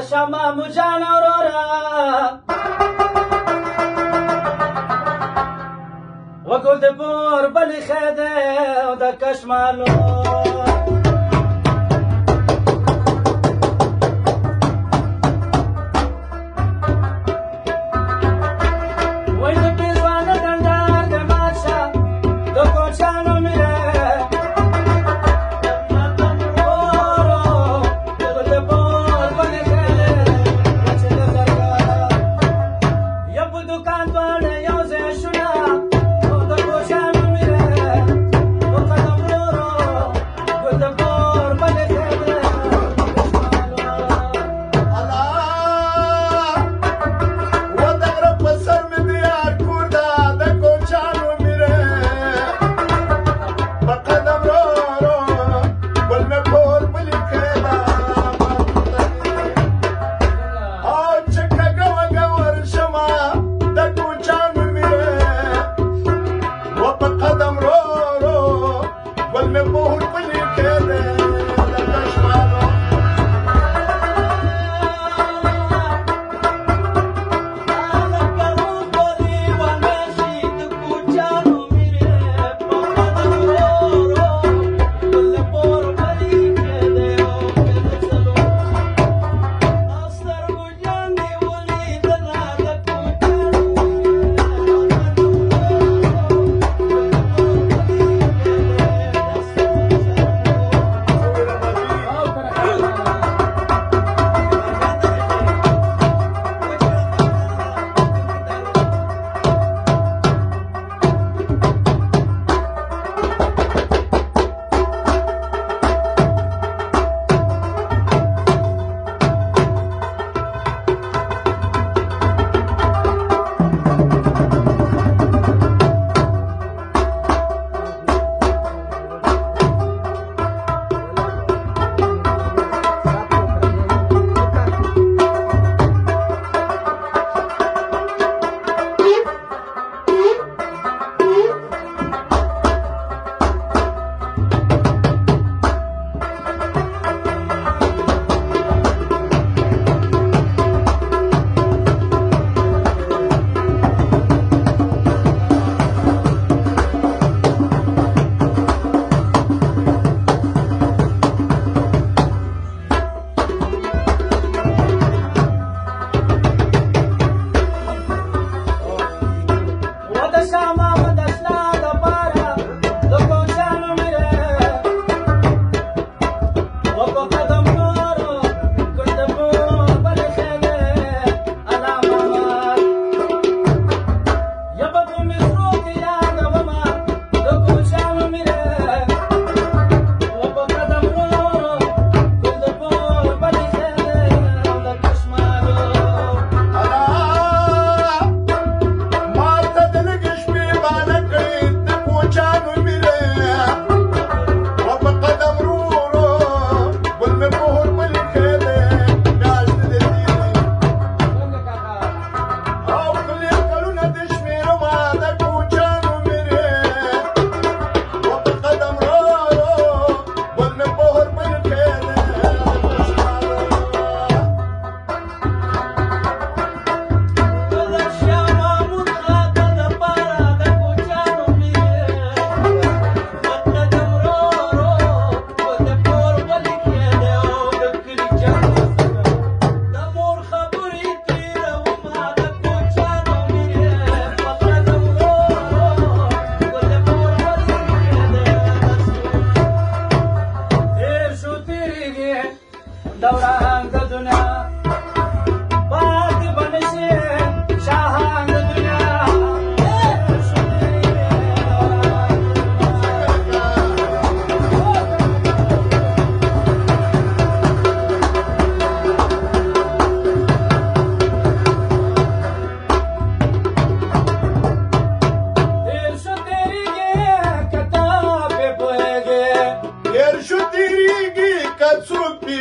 شما مجان اورورا وقل دبور بلي خيده ودكش مالو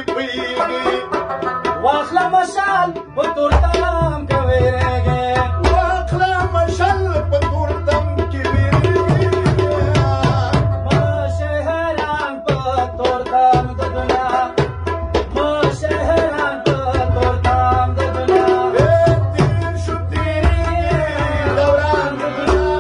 پوهېږي واخله مشال په تورتم کې ویرېږي واخله مشل په تورتم کې ویرېږي مشه حیران په تورتم د دنیا مشه حیران په تورتم د دنیا تیر شو تیرې دوران د دنیا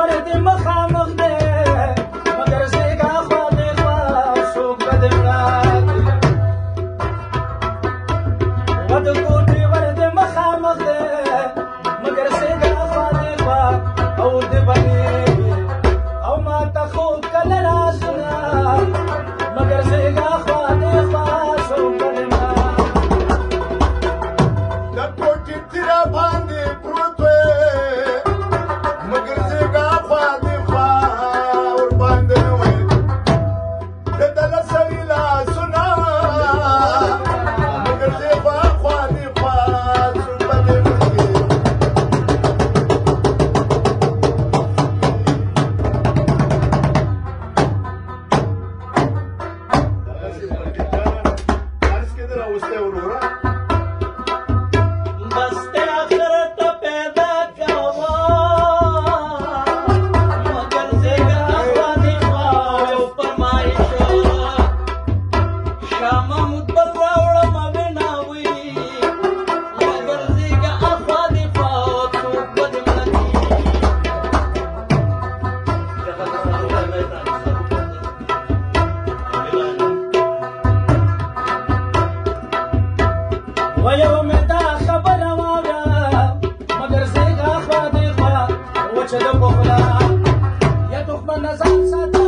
ورته مخامخ دی مګر زیګا خوا دې خوا څوک به دې وړاندې ود کوټې ورته مخامخ دی مګر زیګا خوا دې خوا او دې بنېږي او ما ته خوب کله رازونه مګر زیګا خوا دې خوا څوک به دې د کوټې تیرا باندې پروت وې مګر زېګا خوا دې خوا ورباندې وې د دله سوي لاسونه مګر زېګا خوا دې خوا څوک به دې وړي عرض کې دې راوستی وروره بس ته آخرت پیدا کوا مگر زیګا خوا دې خوا او فرمایش شام مدبر راوړم ویناوي مگر زیګا خوا دې خوا څوک به دې ویو مې دا خبره واوره مګر زیګا خوا دې خوا وچه د پخلا یا دښمن ځان ساته